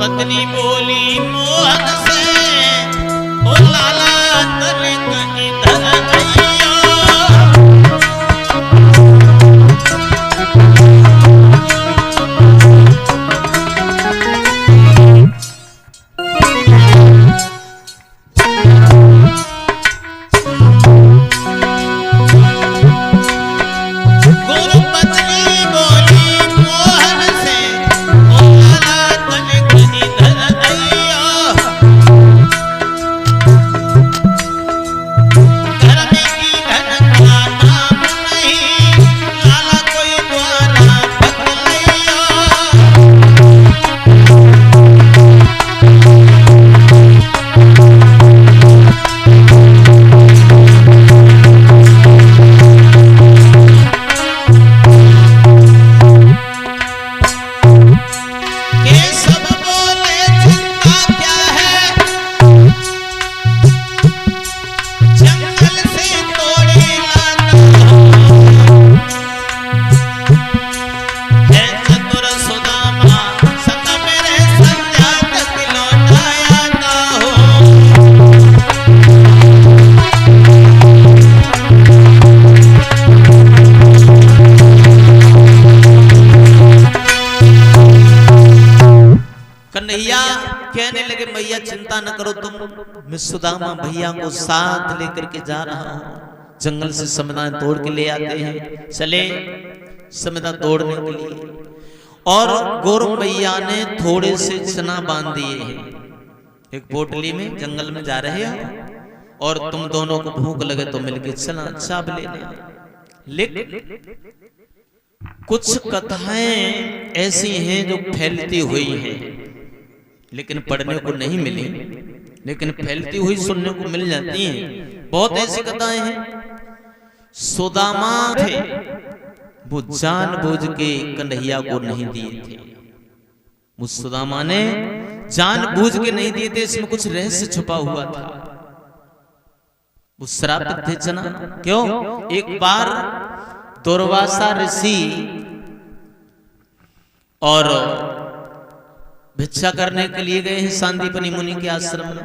पत्नी बोली मोहन से, ओ लाला तनिक इधर आइयो। कन्हैया कहने लगे मैया चिंता न करो तुम, मैं सुदामा भैया को साथ लेकर के जा रहा हूं। जंगल से समदा तोड़ के ले आते हैं। चले समदा तोड़ने के लिए, और गौर मैया ने थोड़े से चना बांध दिए हैं एक पोटली में। जंगल में जा रहे हो और तुम दोनों को भूख लगे तो मिलके चना चाप ले लेना। लेकिन कुछ कथाएं ऐसी हैं जो फैलती हुई हैं, लेकिन पढ़ने को नहीं मिली, लेकिन फैलती हुई सुनने को मिल जाती हैं। बहुत ऐसी कथाएं हैं। सुदामा थे, वो जानबूझ के कन्हैया को नहीं दिए थे। वो सुदामा ने जानबूझ के नहीं दिए थे, इसमें कुछ रहस्य छुपा हुआ था। वो श्रापित थे चना। क्यों? एक बार दुर्वासा ऋषि और भिक्षा करने के लिए गए हैं सांदीपनि मुनि के आश्रम में।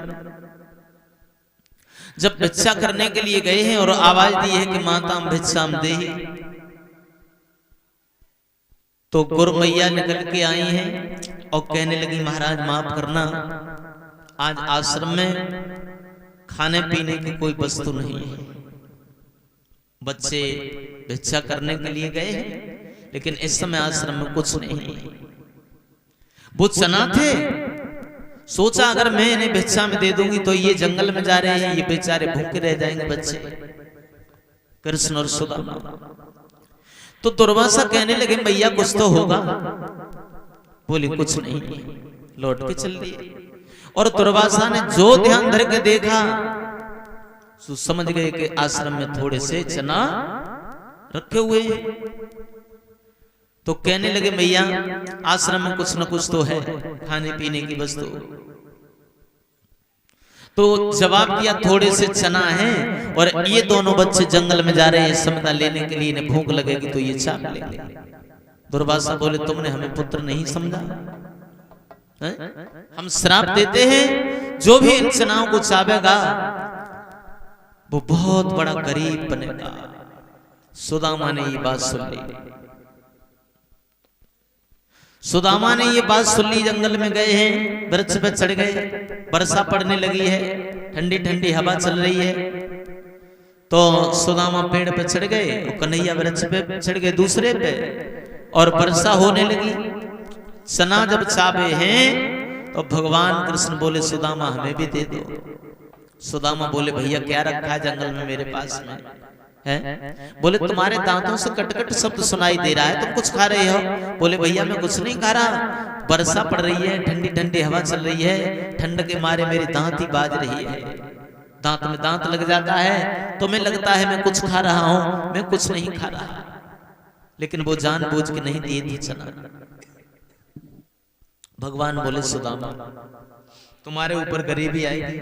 जब भिक्षा करने के लिए गए हैं और आवाज दी है कि माताम भिक्षाम देहि, तो गुरु मैया निकल के आई हैं और कहने लगी महाराज माफ करना, आज आश्रम में खाने पीने की कोई वस्तु नहीं है। बच्चे भिक्षा करने के लिए गए हैं, लेकिन इस समय आश्रम में कुछ नहीं है। वो चना थे, सोचा अगर मैं इन्हें भिक्षा में दे दूंगी तो ये जंगल में जा रहे हैं, ये बेचारे भूखे रह जाएंगे बच्चे, कृष्ण और सुदामा। तो दुर्वासा कहने लगे भैया कुछ तो होगा। बोली कुछ नहीं, लौट के चल दिए। और दुर्वासा ने जो ध्यान धर के देखा तो समझ गए कि आश्रम में थोड़े से चना रखे हुए हैं। तो कहने लगे भैया आश्रम में कुछ न कुछ तो है खाने पीने की वस्तु। तो जवाब दिया थोड़े से चना है, और ये दोनों बच्चे जंगल में जा रहे हैं समदा लेने के लिए, इन्हें भूख लगेगी तो ये चाप लेंगे। दुर्वासा बोले तुमने हमें पुत्र नहीं समझा, हम श्राप देते हैं जो भी इन चनाओं को चावेगा वो बहुत बड़ा गरीब बनेगा। सुदामा ने ये बात सुन ली। सुदामा ने ये बात सुन ली, जंगल में गए हैं, वृक्ष पे चढ़ गए, वर्षा पड़ने लगी है, ठंडी ठंडी हवा चल रही है। तो सुदामा पेड़ पे चढ़ गए और कन्हैया वृक्ष पे चढ़ गए दूसरे पे, और वर्षा होने लगी। चना जब चावे हैं तो भगवान कृष्ण बोले सुदामा हमें भी दे दो। सुदामा बोले भैया क्या रखा है जंगल में मेरे पास में है? बोले तुम्हारे दांतों से कटकट शब्द सुनाई दे रहा है, तुम कुछ खा रहे हो? बोले भैया मैं कुछ नहीं खा रहा, वर्षा पड़ रही है, ठंडी ठंडी हवा चल रही है, ठंड के मारे मेरी दांत ही बाज रही है, दांत में दांत लग जाता है, तुम्हें लगता है मैं कुछ खा रहा हूं, मैं कुछ नहीं खा रहा। लेकिन वो जानबूझ के नहीं दिए थी चना। भगवान बोले सुदामा तुम्हारे ऊपर गरीबी आएगी,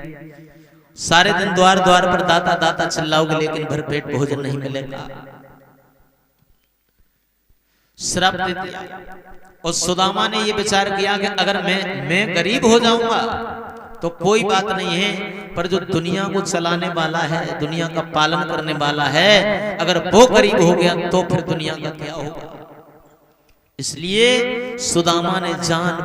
सारे दिन द्वार द्वार पर दाता दाता चिल्लाओगे, लेकिन भरपेट भोजन नहीं मिलेगा। श्राप दे दिया। और सुदामा ने ये विचार किया कि अगर मैं गरीब हो जाऊंगा तो कोई बात नहीं है, पर जो दुनिया को चलाने वाला है, दुनिया का पालन करने वाला है, अगर वो गरीब हो गया तो फिर दुनिया का क्या होगा। इसलिए सुदामा ने जान